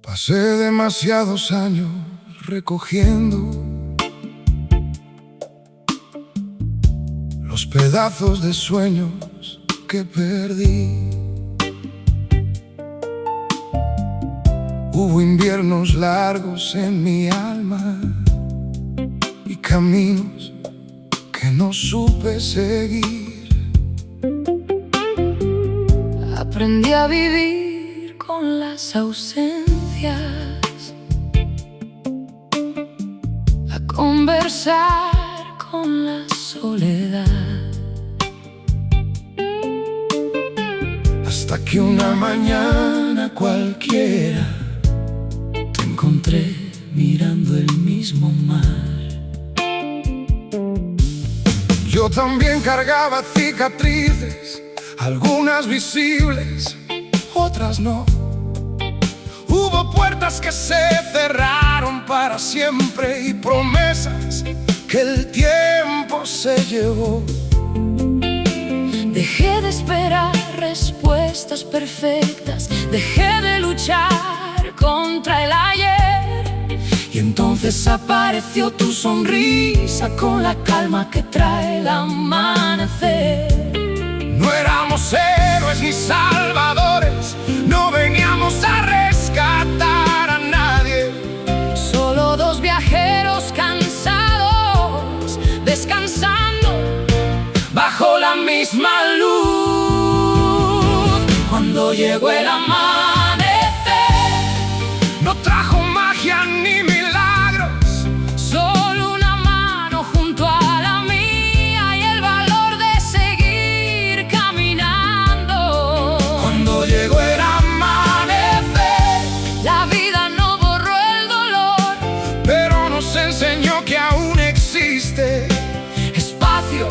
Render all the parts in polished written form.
Pasé demasiados años recogiendo los pedazos de sueños que perdí. Hubo inviernos largos en mi alma y caminos que no supe seguir. Aprendí a vivir con las ausencias, a conversar con la soledad, hasta que una mañana cualquiera te encontré mirando el mismo mar. Yo también cargaba cicatrices, algunas visibles, otras no. Hubo puertas que se cerraron para siempre y promesas que el tiempo se llevó. Dejé de esperar respuestas perfectas, dejé de luchar contra el ayer. Y entonces apareció tu sonrisa con la calma que trae el amanecer. No éramos héroes ni salvadores, no veníamos a rescatar a nadie. Solo dos viajeros cansados, descansando bajo la misma luz. Cuando llegó el amanecer, no trajo magia ni milagros, solo una mano junto a la mía y el valor de seguir caminando. Cuando llegó el amanecer, la vida no borró el dolor, pero nos enseñó que aún existe espacio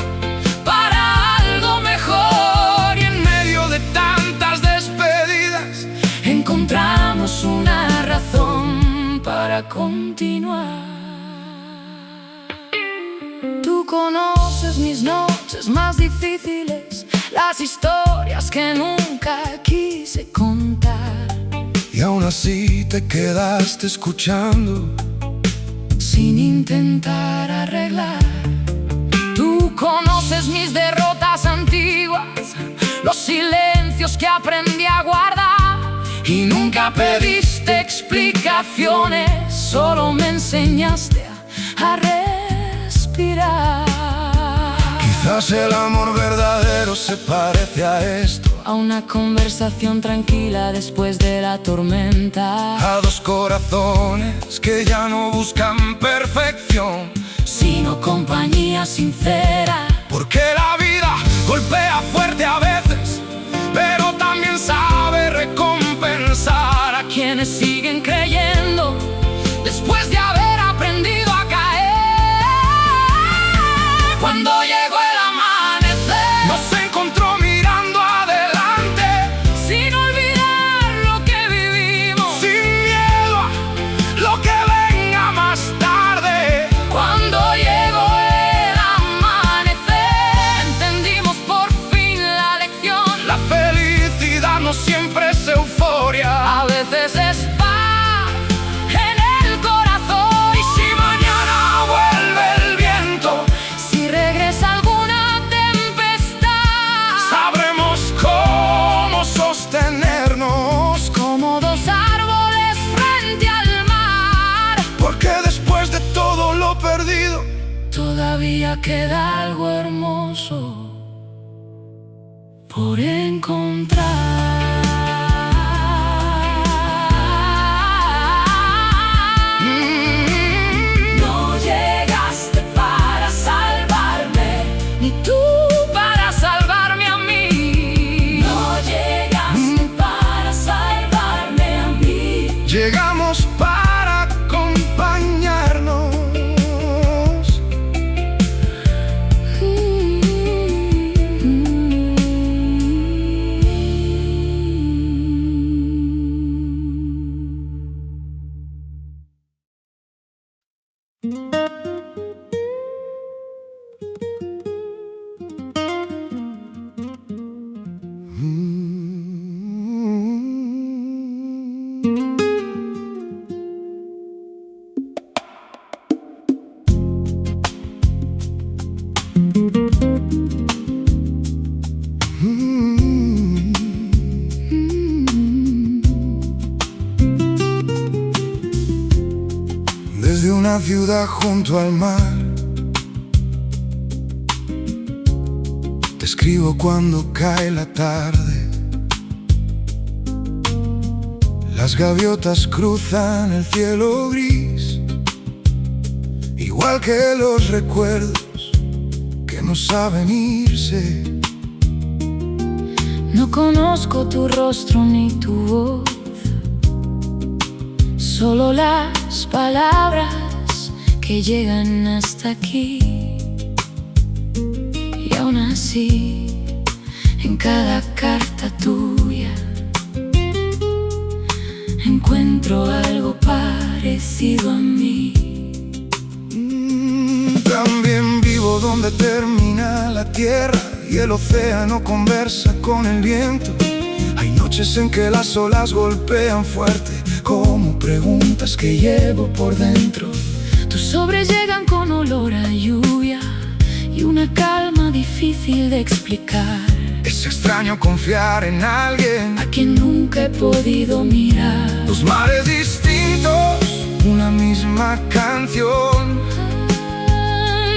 para algo mejor. Y en medio de tantas despedidas encontramos una razón para continuar. Tú conoces mis noches más difíciles, las historias que nunca quise contar, Y aún así te quedaste escuchando sin intentar arreglar. Tú conoces mis derrotas antiguas, los silencios que aprendí a guardar. y nunca Pediste explicaciones, solo me enseñaste a respirar. Quizás el amor verdadero se parece a esto, A una conversación tranquila después de la tormenta, a dos corazones que ya no buscan perfección, sino compañía sincera. porque la vida golpea fuerte a veces, pero también sabe recompensar a Quienes siguen creyendo después de haber aprendido a caer. Cuando llegó el amanecer, nos encontró mirando adelante, Sin olvidar lo que vivimos, sin miedo a lo que venga más tarde. cuando llegó el amanecer, entendimos por fin la lección. La felicidad no siempre es euforia, A veces es paz en el corazón. y si mañana vuelve el viento, Si regresa alguna tempestad, sabremos cómo sostenernos, como dos árboles frente al mar. porque después de todo lo perdido, Todavía queda algo hermoso por encontrar. No llegaste para salvarme, ni tú para salvarme a mí. No llegaste para salvarme a mí. llegamos para acompañarnos. Desde una ciudad junto al mar, te escribo cuando cae la tarde. Las gaviotas cruzan el cielo gris, igual que los recuerdos que no saben irse. No conozco tu rostro ni tu voz, solo las palabras que llegan hasta aquí. Y aún así, en cada carta tuya encuentro algo parecido a mí. También vivo donde termina la tierra y el océano conversa con el viento. Hay noches en que las olas golpean fuerte, como preguntas que llevo por dentro. Tus sobres llegan con olor a lluvia y una calma difícil de explicar. Es extraño confiar en alguien a quien nunca he podido mirar. Dos mares distintos, una misma canción.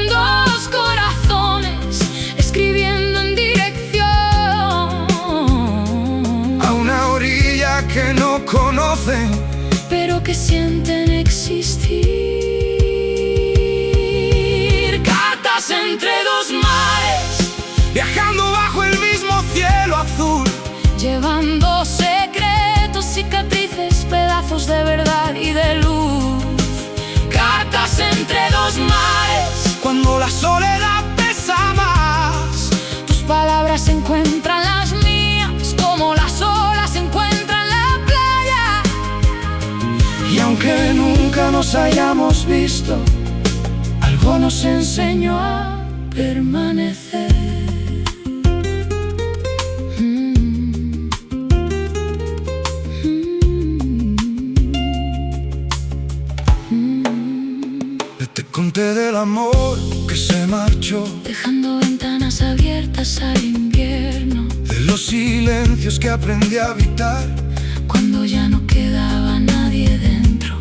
Dos corazones escribiendo en dirección a una orilla que no conocen, pero que sienten existir. Cartas entre dos mares, viajando bajo el mismo cielo azul, llevando secretos, cicatrices, pedazos de verdad y de luz. Cartas entre dos mares, cuando la soledad pesa más, tus palabras encuentran las mías, como las olas encuentran la playa. Y aunque nunca nos hayamos visto, algo nos enseñó a permanecer. Te conté del amor que se marchó, dejando ventanas abiertas al invierno, de los silencios que aprendí a habitar cuando ya no quedaba nadie dentro.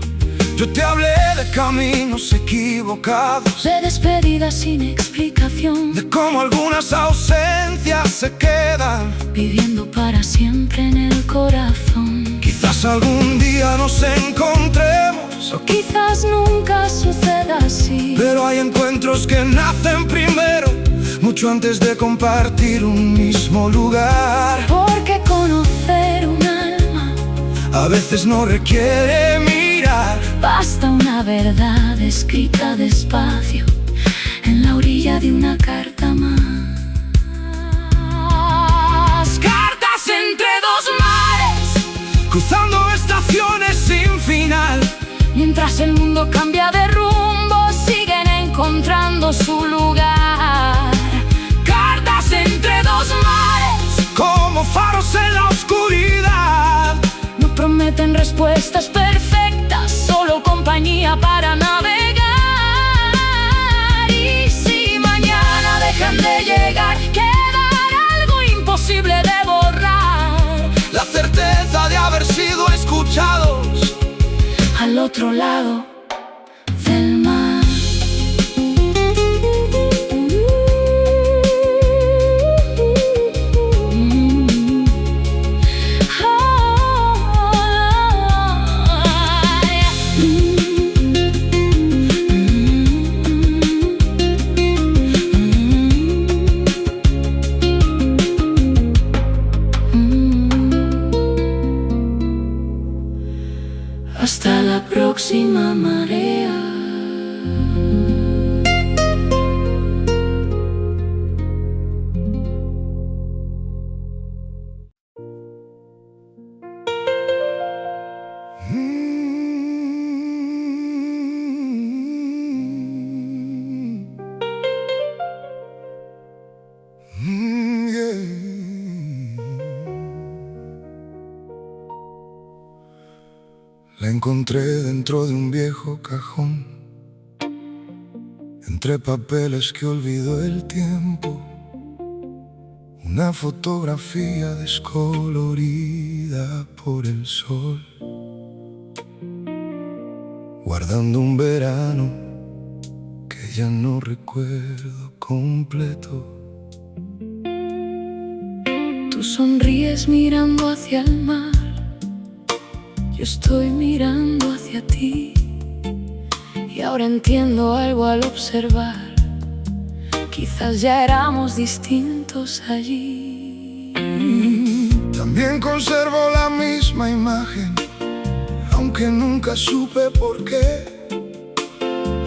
Yo te hablé de caminos equivocados, de despedidas sin explicación, de cómo algunas ausencias se quedan viviendo para siempre en el corazón. Quizás algún día nos encontremos, o quizás nunca suceda así, pero hay encuentros que nacen primero, mucho antes de compartir un mismo lugar. Porque conocer un alma a veces no requiere mirar, basta una verdad escrita despacio en la orilla de una carta más. Cartas entre dos mares, cruzando estaciones sin final. Mientras el mundo cambia de rumbo, siguen encontrando su lugar. Cartas entre dos mares, como faros en la oscuridad. no prometen respuestas perfectas, solo compañía para navegar. Y si mañana dejan de llegar, quedará algo imposible de borrar. La certeza de haber sido escuchados al otro lado del mar. Hasta la próxima marea. La encontré dentro de un viejo cajón, entre papeles que olvidó el tiempo. Una fotografía descolorida por el sol, guardando un verano que ya no recuerdo completo. Tú sonríes mirando hacia el mar, yo estoy mirando hacia ti. Y ahora entiendo algo al observar, quizás ya éramos distintos allí. También conservo la misma imagen, aunque nunca supe por qué.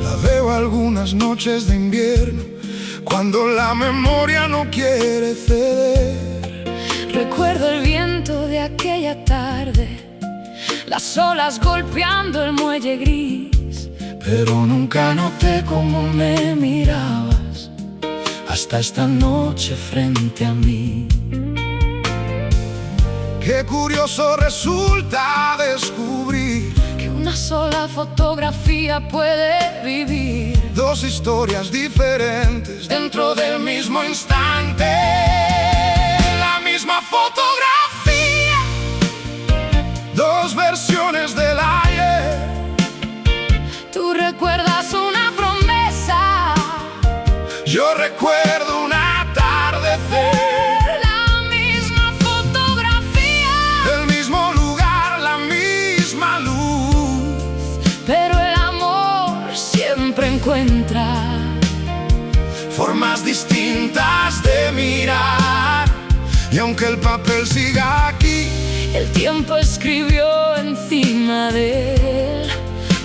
La veo algunas noches de invierno, cuando la memoria no quiere ceder. Recuerdo el viento de aquella tarde, las olas golpeando el muelle gris, pero nunca noté cómo me mirabas hasta esta noche frente a mí. Qué curioso resulta descubrir que una sola fotografía puede vivir dos historias diferentes dentro del mismo instante. La misma fotografía, dos versiones del ayer. Tú recuerdas una promesa, yo recuerdo un atardecer. la misma fotografía, El mismo lugar, la misma luz, pero el amor siempre encuentra formas distintas de mirar. Y aunque el papel siga aquí, el tiempo escribió encima de él,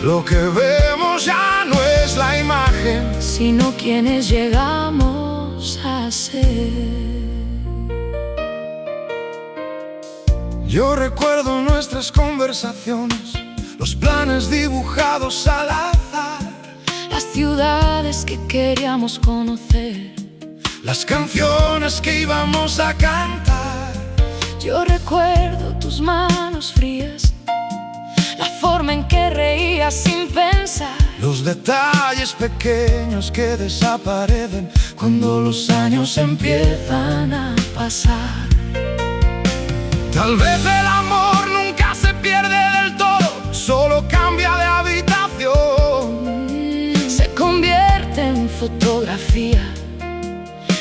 lo que vemos ya no es la imagen, sino quienes llegamos a ser. yo recuerdo nuestras conversaciones, los planes dibujados al azar, Las ciudades que queríamos conocer, las canciones que íbamos a cantar. yo recuerdo tus manos frías, la forma en que reías sin pensar, Los detalles pequeños que desaparecen cuando los años empiezan a pasar. Tal vez el amor nunca se pierde del todo, solo cambia de habitación. Se convierte en fotografía,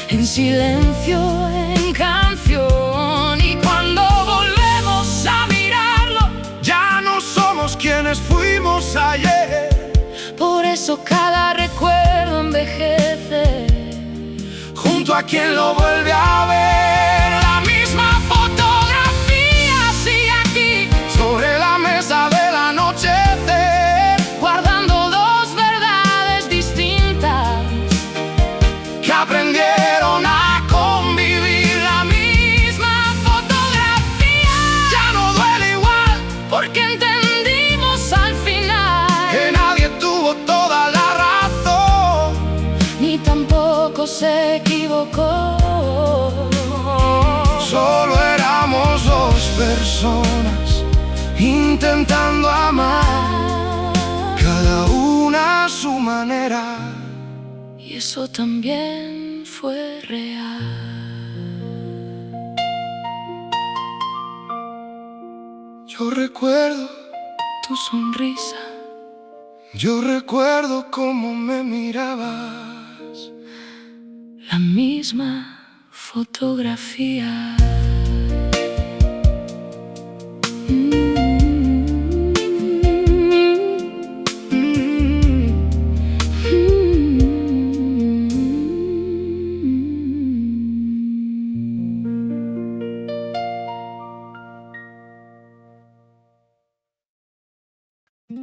en silencio, en canción. Y cuando volvemos a mirarlo, Ya no somos quienes fuimos ayer. por eso cada recuerdo envejece Junto a quien lo vuelve a ver. La misma fotografía sigue aquí, sobre la mesa del anochecer, guardando dos verdades distintas que aprendieron a convivir. La misma fotografía ya no duele igual, porque entendimos al final que nadie tuvo toda la razón, ni tampoco se equivocó. solo éramos dos personas intentando amar, cada una a su manera. Y eso también fue real. Yo recuerdo, Tu sonrisa, yo recuerdo cómo me mirabas. la misma fotografía. La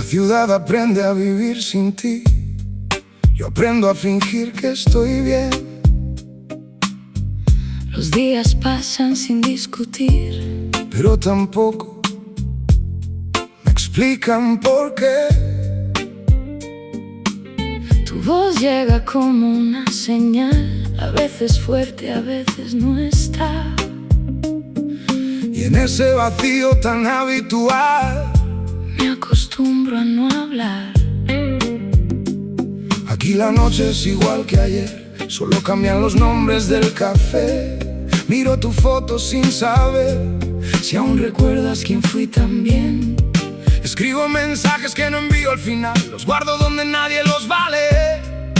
ciudad aprende a vivir sin ti. Yo aprendo a fingir que estoy bien. Los días pasan sin discutir, pero tampoco me explican por qué. Tu voz llega como una señal, a veces fuerte, a veces no está. Y en ese vacío tan habitual me acostumbro a no hablar. Aquí la noche es igual que ayer, solo cambian los nombres del café. Miro tu foto sin saber si aún recuerdas quién fui también. Escribo mensajes que no envío al final, los guardo donde nadie los va a leer.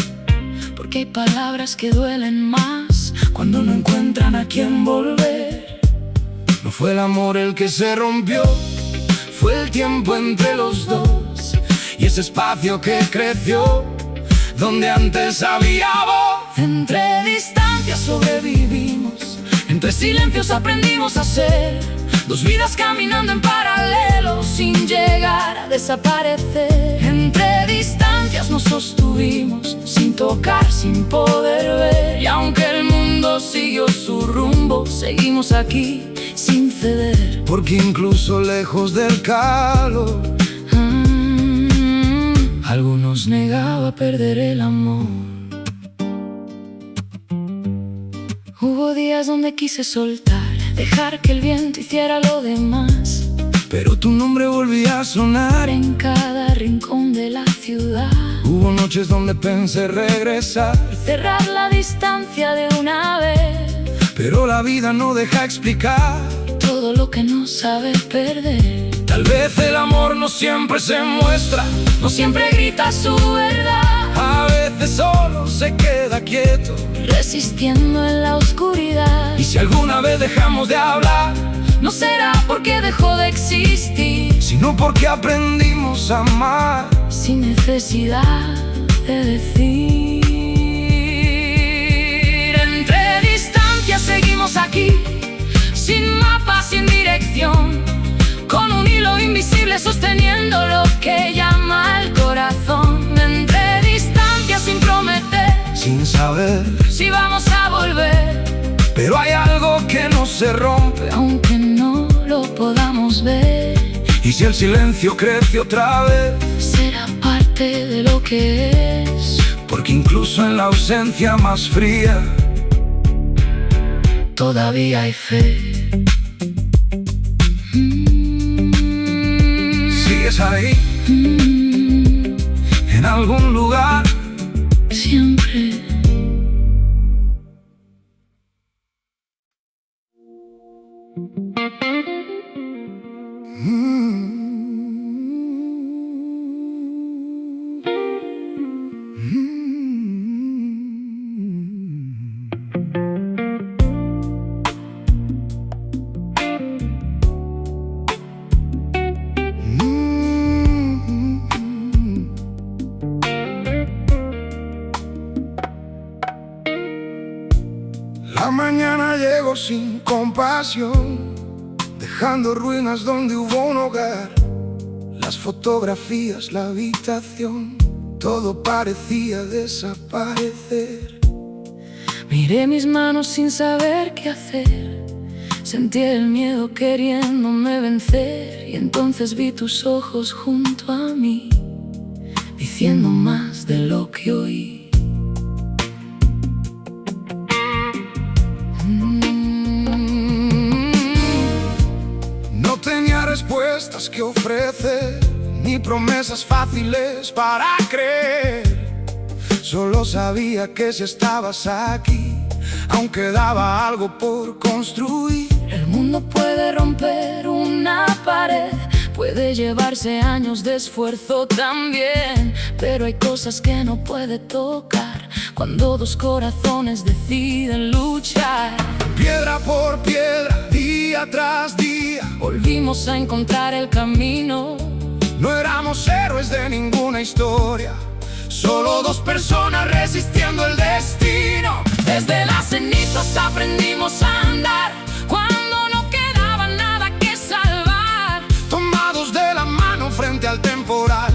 Porque hay palabras que duelen más cuando no encuentran a quién volver. No fue el amor el que se rompió, fue el tiempo entre los dos. Y ese espacio que creció donde antes había voz. Entre distancias sobrevivimos, entre silencios aprendimos a ser dos vidas caminando en paralelo sin llegar a desaparecer. Entre distancias nos sostuvimos sin tocar, sin poder ver. Y aunque el mundo siguió su rumbo, seguimos aquí sin ceder. Porque incluso lejos del calor, algunos negaba perder el amor. Hubo días donde quise soltar, dejar que el viento hiciera lo demás, pero tu nombre volvía a sonar en cada rincón de la ciudad. Hubo noches donde pensé regresar y cerrar la distancia de una vez, pero la vida no deja explicar todo lo que no sabe perder. Tal vez el amor no siempre se muestra, no siempre grita su verdad. A veces solo se queda quieto, resistiendo en la oscuridad. Y si alguna vez dejamos de hablar, no será porque dejó de existir, sino porque aprendimos a amar sin necesidad de decir. Entre distancias seguimos aquí, sin mapa, sin dirección, con un hilo invisible sosteniendo lo que llama al corazón. Entre distancias sin prometer, sin saber si vamos a volver, pero hay algo que no se rompe, aunque no lo podamos ver. Y si el silencio crece otra vez, será parte de lo que es. Porque incluso en la ausencia más fría, todavía hay fe. Sigues ahí, en algún lugar, siempre. La mañana llegó sin compasión, dejando ruinas donde hubo un hogar. Las fotografías, la habitación, todo parecía desaparecer. Miré mis manos sin saber qué hacer, sentí el miedo queriéndome vencer. Y entonces vi tus ojos junto a mí, diciendo más de lo que oí. No tenía respuestas que ofrecer, ni promesas fáciles para creer. Solo sabía que si estabas aquí, aún quedaba algo por construir. El mundo puede romper una pared, puede llevarse años de esfuerzo también, pero hay cosas que no puede tocar cuando dos corazones deciden luchar. Piedra por piedra, día tras día, volvimos a encontrar el camino. No éramos héroes de ninguna historia, solo dos personas resistiendo el destino. Desde las cenizas aprendimos a andar cuando no quedaba nada que salvar. Tomados de la mano frente al temporal,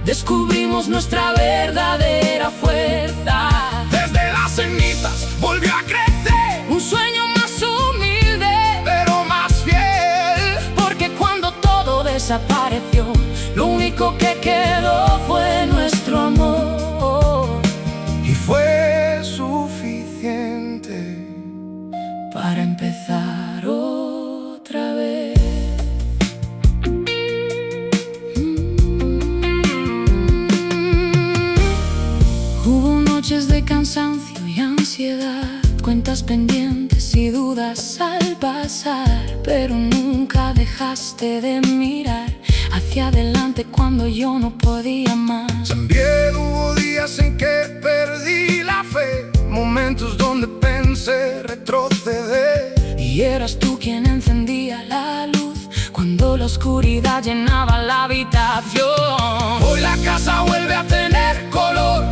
descubrimos nuestra verdadera fuerza. Desde las cenizas volvió a crecer un sueño más humilde, pero más fiel. Porque cuando todo desapareció, lo único que quedó fue nuestro amor. Y fue suficiente para empezar otra vez. Hubo noches de cansancio y ansiedad, cuentas pendientes y dudas al pasar, pero nunca dejaste de mirar hacia adelante cuando yo no podía más. También hubo días en que perdí la fe, momentos donde pensé retroceder, y eras tú quien encendía la luz cuando la oscuridad llenaba la habitación. Hoy la casa vuelve a tener color,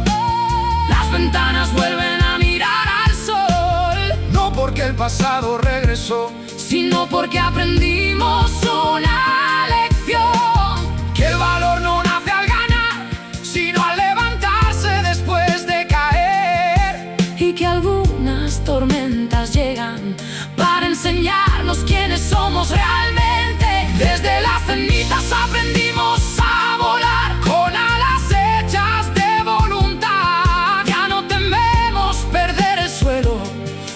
las ventanas vuelven a mirar al sol. No porque el pasado regresó, sino porque aprendimos una lección. Que el valor no nace al ganar, sino al levantarse después de caer. Y que algunas tormentas llegan para enseñarnos quiénes somos realmente. Desde las cenizas aprendimos a volar con alas hechas de voluntad. Ya no tememos perder el suelo,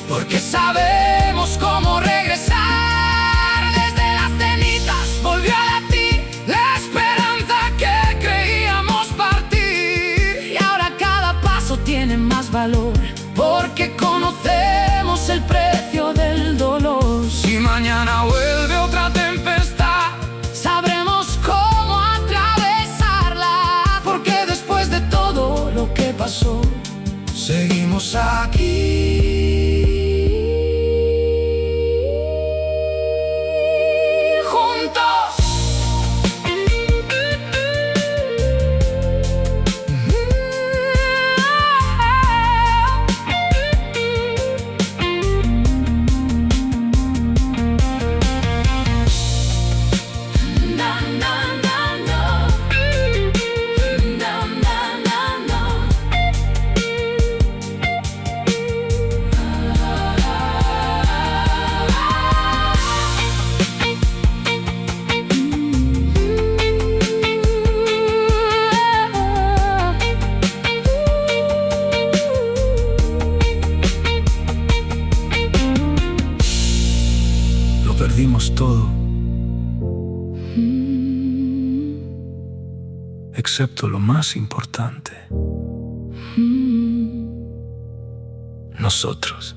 porque sabemos cómo regresar. Desde las cenizas volvió a latir la esperanza que creíamos partir. Y ahora cada paso tiene más valor, porque conocemos el precio del dolor. Si mañana vuelve otra tempestad, sabremos cómo atravesarla, porque después de todo lo que pasó, seguimos aquí. Perdimos todo, excepto lo más importante: nosotros.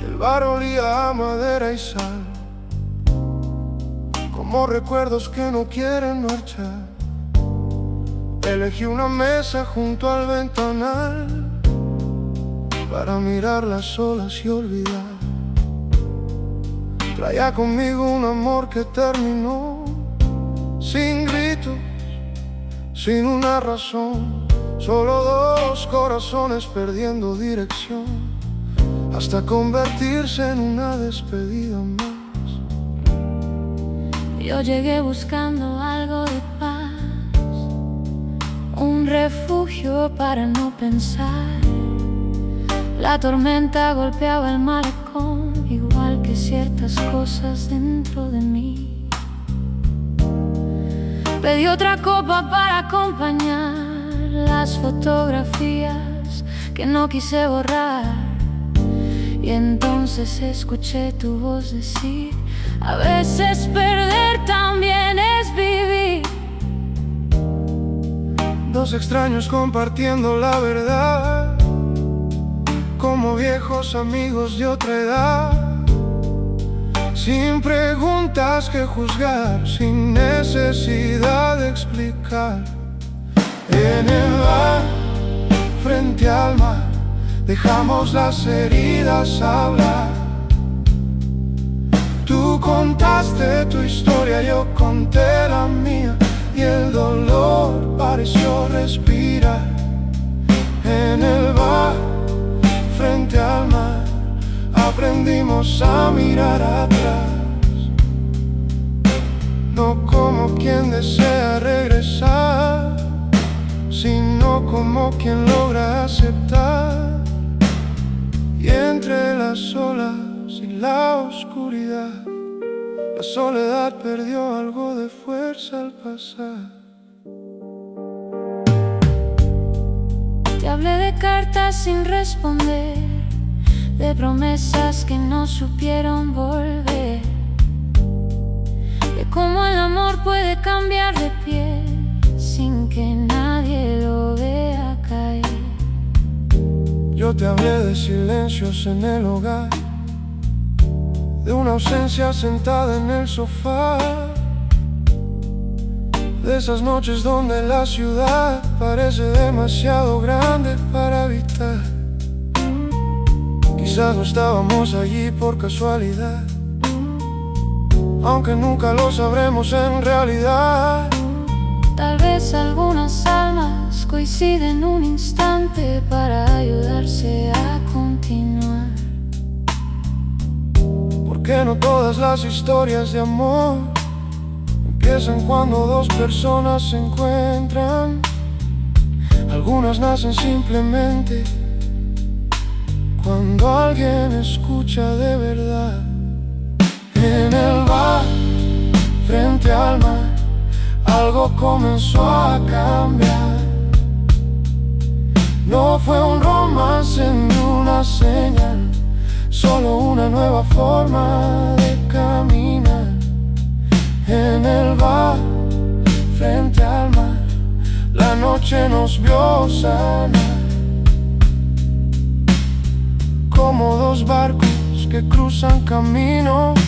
El bar olía a madera y sal, como recuerdos que no quieren marchar. Elegí una mesa junto al ventanal para mirar las olas y olvidar. Traía conmigo un amor que terminó sin gritos, sin una razón. Solo dos corazones perdiendo dirección, hasta convertirse en una despedida más. Yo llegué buscando algo de paz, refugio para no pensar. La tormenta golpeaba el malecón, igual que ciertas cosas dentro de mí. Pedí otra copa para acompañar las fotografías que no quise borrar. Y entonces escuché tu voz decir: a veces perder también es vivir. Dos extraños compartiendo la verdad, como viejos amigos de otra edad, sin preguntas que juzgar, sin necesidad de explicar. En el bar, frente al mar, dejamos las heridas hablar. Tú contaste tu historia, yo conté la mía, y el dolor pareció respirar. En el bar, frente al mar, aprendimos a mirar atrás, no como quien desea regresar, sino como quien logra aceptar. Y entre las olas y la oscuridad, la soledad perdió algo de fuerza al pasar. Te hablé de cartas sin responder, de promesas que no supieron volver, de cómo el amor puede cambiar de piel sin que nadie lo vea caer. Yo te hablé de silencios en el hogar, de una ausencia sentada en el sofá, de esas noches donde la ciudad parece demasiado grande para habitar. Quizás no estábamos allí por casualidad, aunque nunca lo sabremos en realidad. Tal vez algunas almas coinciden un instante para ayudarse a continuar. Porque no todas las historias de amor empiezan cuando dos personas se encuentran. Algunas nacen simplemente cuando alguien escucha de verdad. En el bar, frente al mar, algo comenzó a cambiar. No fue un romance ni una señal, solo una nueva forma de caminar. En el bar, frente al mar, la noche nos vio sanar, como dos barcos que cruzan caminos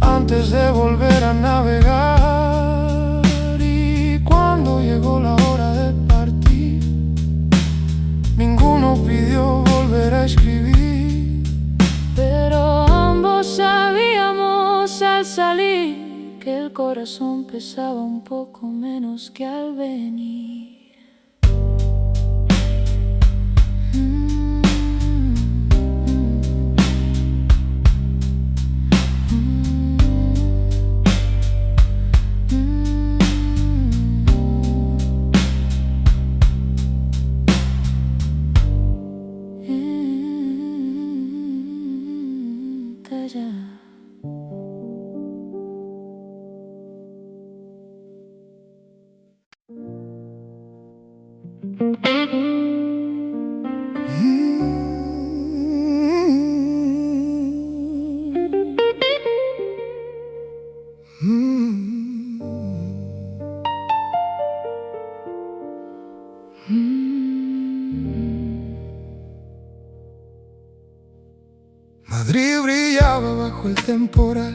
antes de volver a navegar. Y cuando llegó la hora de partir, ninguno pidió volver a escribir, pero ambos sabíamos al salir que el corazón pesaba un poco menos que al venir. Madrid brillaba bajo el temporal,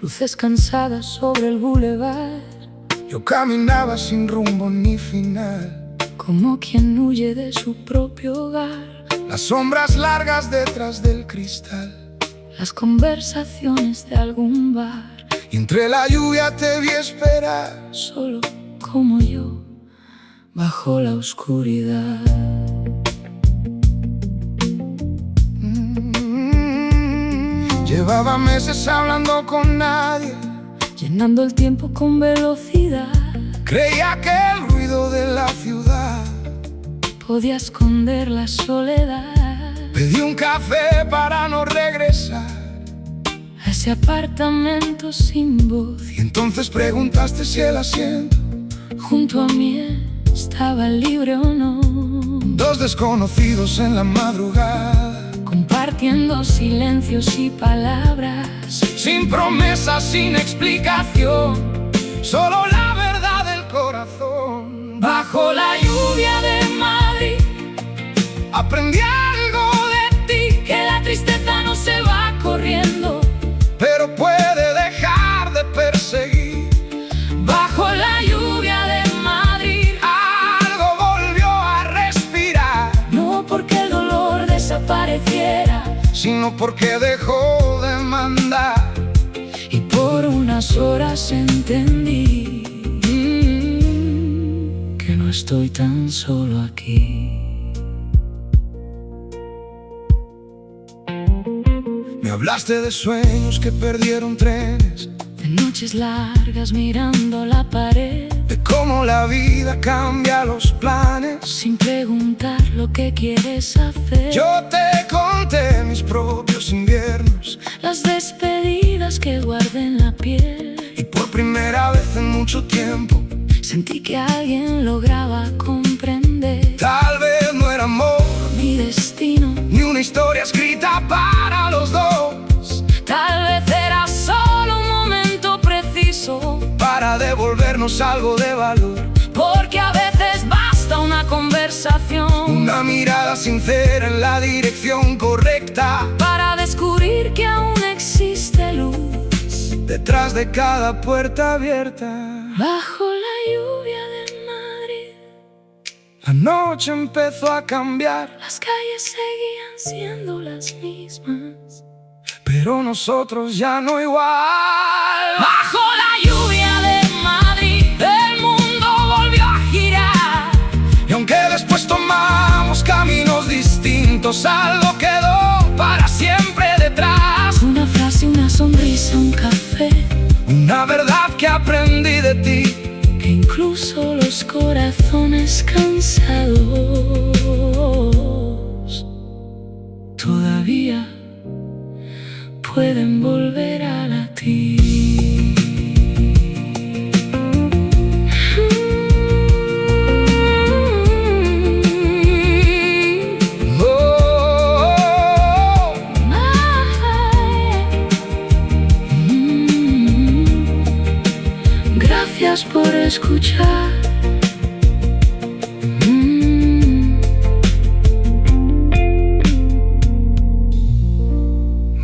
luces cansadas sobre el bulevar. Yo caminaba sin rumbo ni final, como quien huye de su propio hogar. Las sombras largas detrás del cristal, las conversaciones de algún bar. Y entre la lluvia te vi esperar, solo como yo, bajo la oscuridad. Llevaba meses hablando con nadie, llenando el tiempo con velocidad. Creía que el ruido de la ciudad podía esconder la soledad. Pedí un café para no regresar A ese apartamento sin voz. y entonces preguntaste si el asiento Junto a mí estaba libre o no. dos desconocidos en la madrugada, Compartiendo silencios y palabras. sin promesas, sin explicación, solo la verdad del corazón. Bajo la lluvia de Madrid Aprendí algo de ti, que la tristeza no se va corriendo. pero puede dejar de perseguir. Bajo la lluvia de Madrid Algo volvió a respirar, no porque el dolor desapareciera, sino porque dejó de mandar. y por unas horas entendí que no estoy tan solo aquí. Me hablaste de sueños que perdieron trenes, De noches largas mirando la pared, de cómo la vida cambia los planes. sin preguntar lo que quieres hacer. Yo te conté mis propios inviernos Las despedidas que guardé en la piel. y por primera vez en mucho tiempo Sentí que alguien lograba comprender tal vez no era amor mi destino. ni una historia escrita para los dos, Tal vez era solo un momento preciso, para devolvernos algo de valor. porque a veces basta una conversación Una mirada sincera en la dirección correcta, para descubrir que aún existe luz detrás de cada puerta abierta. bajo la lluvia de Madrid. La noche empezó a cambiar, Las calles seguían siendo las mismas. pero nosotros ya no igual. Bajo la lluvia de Madrid el mundo volvió a girar. Y aunque después tomamos caminos distintos, algo quedó para siempre detrás. Una frase, una sonrisa, un café, Una verdad que aprendí de ti, que incluso los corazones cansados todavía pueden volver a latir. oh, Gracias por escuchar.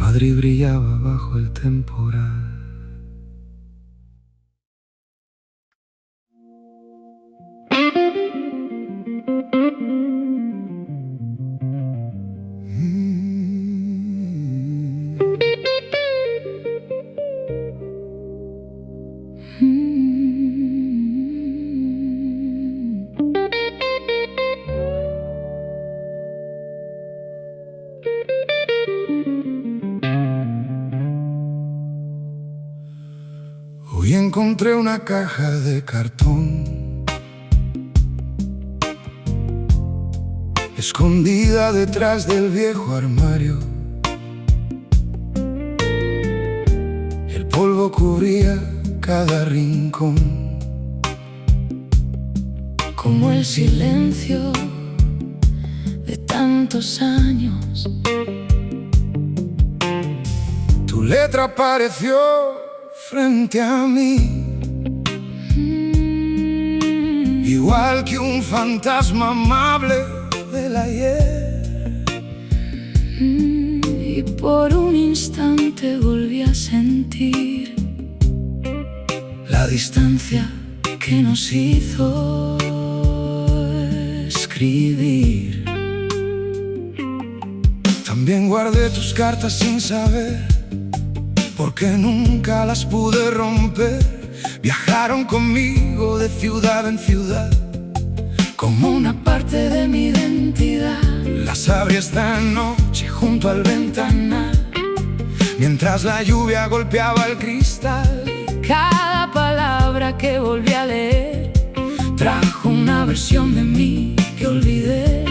Madrid brillaba bajo el temporal. Hoy encontré una caja de cartón escondida detrás del viejo armario. El polvo cubría cada rincón, Como el silencio de tantos años. tu letra apareció frente a mí, igual que un fantasma amable del ayer. Y por un instante volví a sentir La distancia que nos hizo escribir. también guardé tus cartas sin saber, porque nunca las pude romper. Viajaron conmigo de ciudad en ciudad, Como una parte de mi identidad. las abrí esta noche junto al ventanal, mientras la lluvia golpeaba el cristal. Cada palabra que volví a leer trajo una versión de mí que olvidé.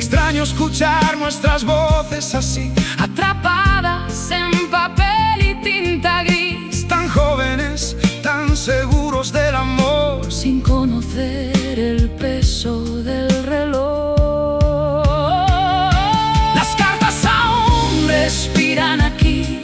extraño escuchar nuestras voces así, atrapadas en papel y tinta gris, tan jóvenes, tan seguros del amor, sin conocer el peso del reloj. Las cartas aún respiran aquí,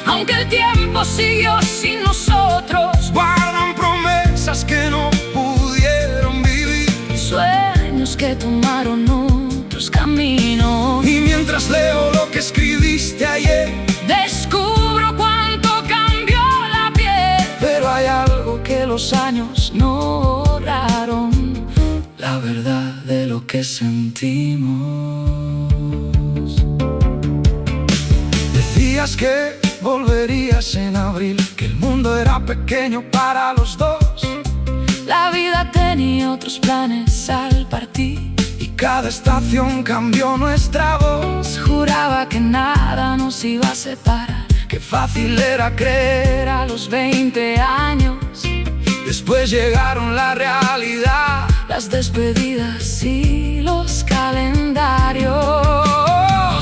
aunque el tiempo siguió sin nosotros. Guardan promesas que no pudieron vivir, sueños que tomaron otros caminos. Y mientras leo lo que escribiste ayer, descubro cuánto cambió la piel. pero hay algo que los años no borraron, la verdad de lo que sentimos. Decías que volverías en abril, que el mundo era pequeño para los dos. La vida tenía otros planes al partir, y cada estación cambió nuestra voz. juraba que nada nos iba a separar. Qué fácil era creer a los 20 años. Después llegaron la realidad, las despedidas y los calendarios.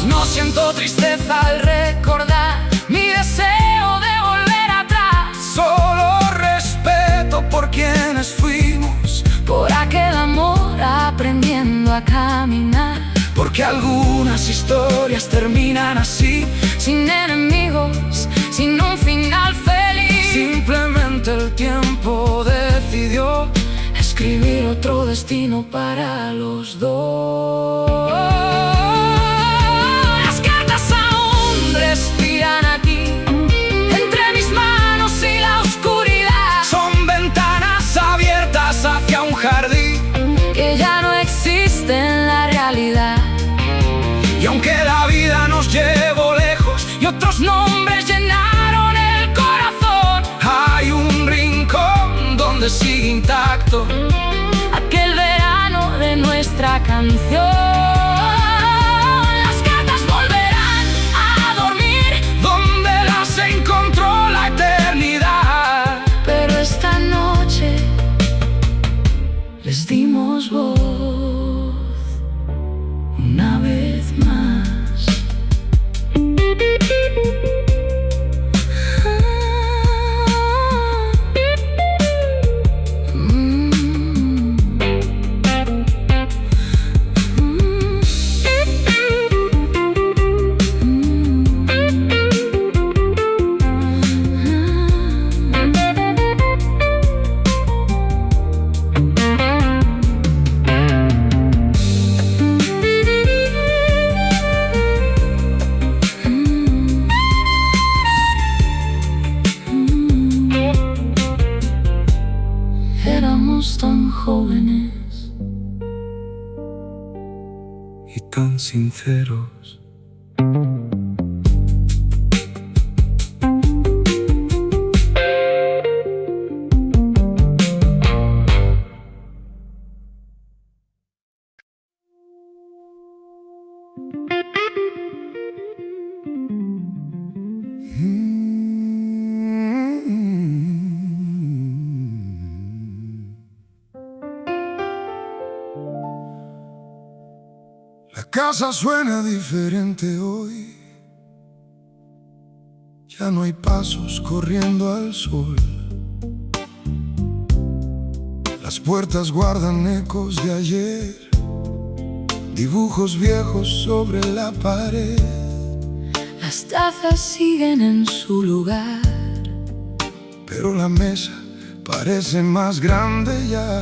No siento tristeza al recordar mi deseo de volver atrás, solo respeto por quienes fuimos, por aquel amor aprendiendo a caminar. porque algunas historias terminan así, sin enemigos, sin un final feliz. Simplemente el tiempo decidió escribir otro destino para los dos. Las cartas aún respiran aquí, entre mis manos y la oscuridad. Son ventanas abiertas hacia un jardín que ya no existe en la realidad. Y aunque la vida nos llevó lejos y otros nombres llenaron el corazón, hay un rincón donde sigue intacto aquel verano de nuestra canción. Las cartas volverán a dormir donde las encontró la eternidad. Pero esta noche les dimos voz una vez más. Éramos tan jóvenes y tan sinceros. La casa suena diferente hoy. Ya no hay pasos corriendo al sol. Las puertas guardan ecos de ayer, dibujos viejos sobre la pared. Las tazas siguen en su lugar, pero la mesa parece más grande ya.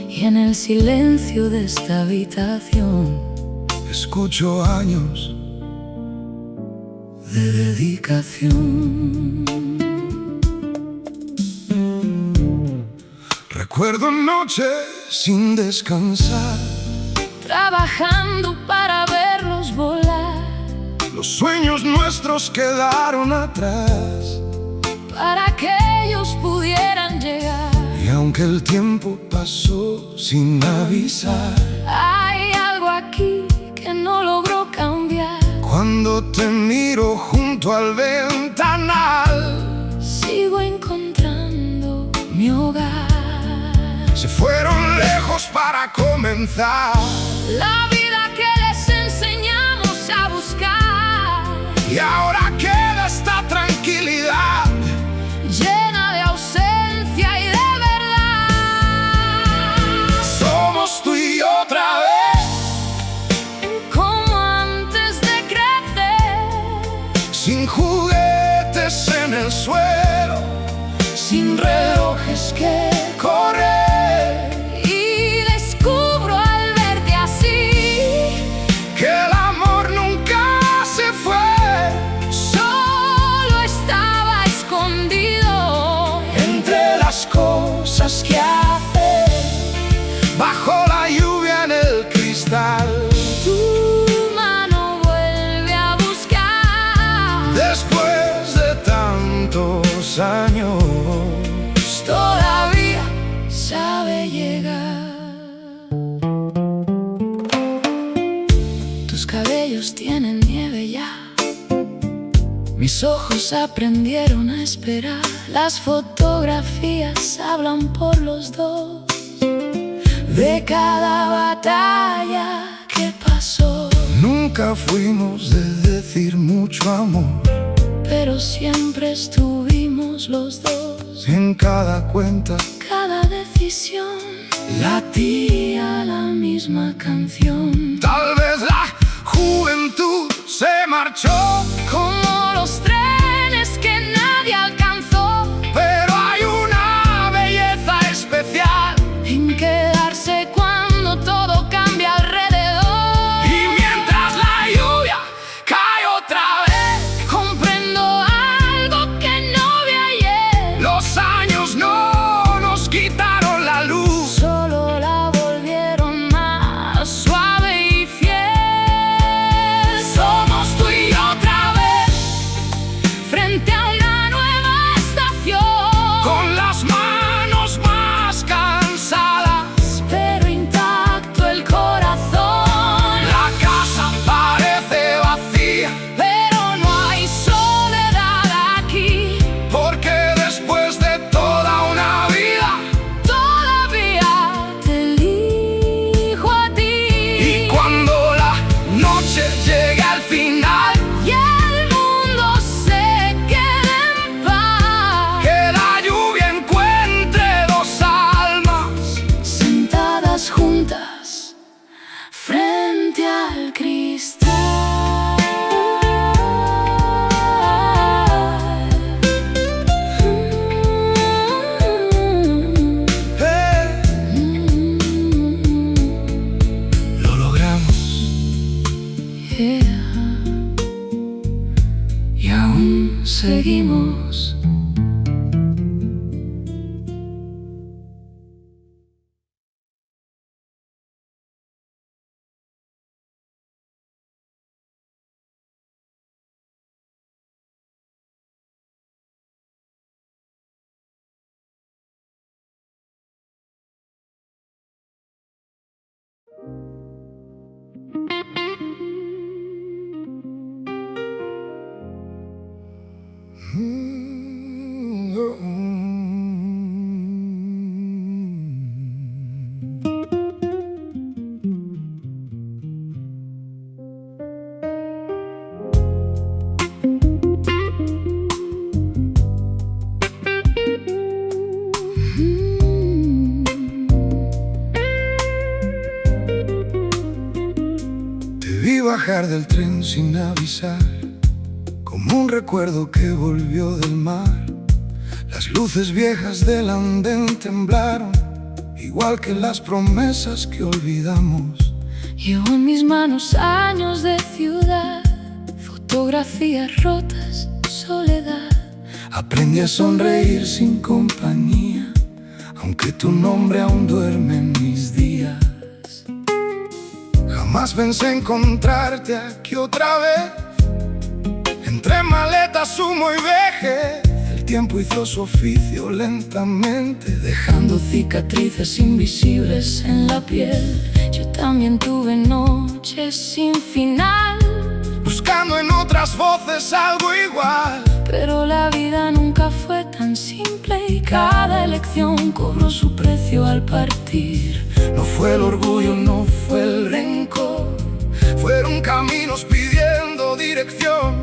y en el silencio de esta habitación escucho años de dedicación. Recuerdo noches sin descansar, trabajando para verlos volar, los sueños nuestros quedaron atrás, para que ellos pudieran llegar. y aunque el tiempo pasó sin avisar, Hay algo aquí que no logró cambiar. cuando te miro junto al ventanal, Sigo encontrando mi hogar. se fueron lejos para comenzar la vida que les enseñamos a buscar. Y ahora queda esta tranquilidad llena de ausencia y de verdad. Somos tú y yo otra vez, como antes de crecer, sin juguetes en el suelo, sin relojes que correr. y descubro al verte así Que el amor nunca se fue, solo estaba escondido entre las cosas que hace, bajo la lluvia en el cristal. tu mano vuelve a buscar. Después de tantos años, Todavía sabe llegar. Tus cabellos tienen nieve ya, mis ojos aprendieron a esperar. Las fotografías hablan por los dos de cada batalla que pasó. nunca fuimos de decir mucho amor, Pero siempre estuvimos los dos. en cada cuenta Cada decisión latía la misma canción. tal vez la juventud se marchó, Como los trenes que nadie alcanzó, pero hay una belleza especial. en quedarse cuando todo cambia alrededor. Y mientras la lluvia cae otra vez, Comprendo algo que no vi ayer. los años no nos quitaron la luz. Solo la volvieron más suave y fiel. Somos tú y yo otra vez, frente a una nueva estación. Con las manos más cansadas, Pero intacto el corazón. la casa parece vacía, Pero no hay soledad aquí. porque después de toda una vida, Todavía te elijo a ti. y cuando la noche llegue al final, Y el mundo se quede en paz, que la lluvia encuentre dos almas sentadas juntas frente al cristal. Lo logramos. Yeah. Y aún seguimos. Te vi bajar del tren sin avisar, como un recuerdo que volvió del mar. Las luces viejas del andén temblaron, igual que las promesas que olvidamos. Llevo en mis manos años de ciudad, fotografías rotas, soledad. Aprendí a sonreír sin compañía, aunque tu nombre aún duerme en mis días. Jamás pensé encontrarte aquí otra vez, entre maletas, humo y vejez. El tiempo hizo su oficio lentamente, Dejando cicatrices invisibles en la piel. Yo también tuve noches sin final, buscando en otras voces algo igual. Pero la vida nunca fue tan simple y cada elección cobró su precio al partir. No fue el orgullo, no fue el rencor, fueron caminos pidiendo dirección.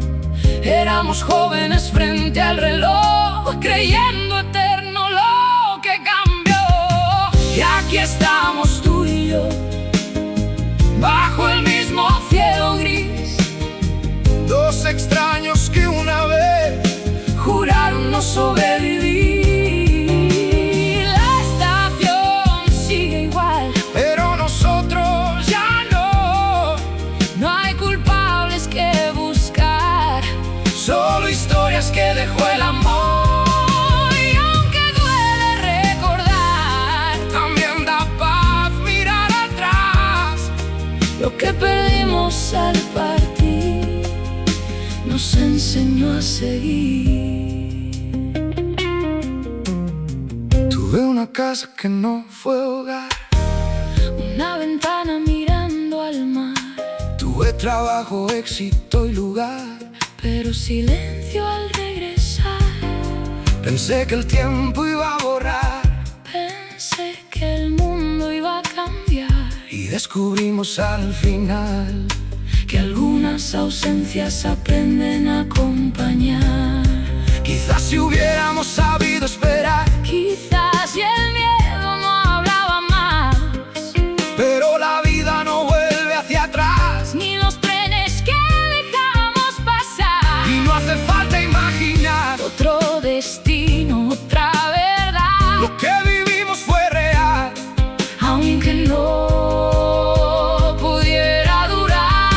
Éramos jóvenes frente al reloj, creyendo eterno lo que cambió. Y aquí estamos tú y yo, bajo el mismo cielo gris, dos extraños que una vez juraron no sobrevivir. La estación sigue igual, pero nosotros ya no. no hay culpables que buscar, solo historias que dejó el amor. y aunque duele recordar, También da paz mirar atrás. lo que perdimos al partir nos enseñó a seguir. Tuve una casa que no fue hogar, Una ventana mirando al mar, tuve trabajo, éxito y lugar. pero silencio al regresar. Pensé que el tiempo iba a borrar Pensé que el mundo iba a cambiar, y descubrimos al final que algunas ausencias aprenden a acompañar. quizás si hubiéramos sabido esperar, Quizás y el miedo no hablaba más, pero la vida no vuelve hacia atrás ni los trenes que dejamos pasar. y no hace falta imaginar. Otro destino, otra verdad, Lo que vivimos fue real, aunque no pudiera durar.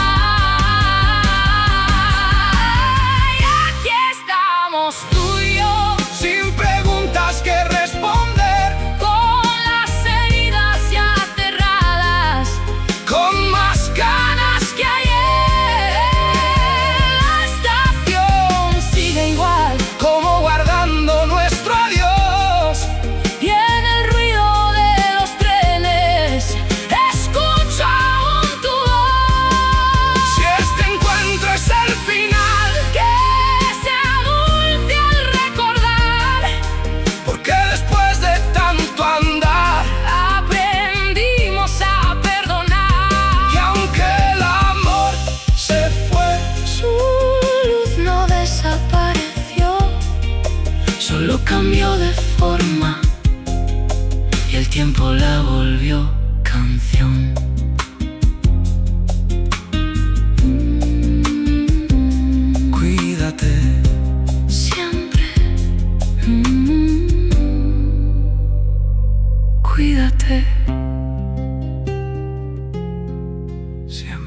Y aquí estamos tú y yo, sin preguntas que responder, con las heridas ya cerradas, con más ganas que ayer. La estación sigue igual, como guardando nuestro adiós. y en el ruido de los trenes escucho aún tu voz. Si este encuentro es el final, Que sea dulce al recordar, porque después de tanto andar, aprendimos a perdonar. y aunque el amor se fue, Su luz no desapareció, solo cambió de forma y el tiempo la volvió canción. cuídate. Siempre. Cuídate. Siempre.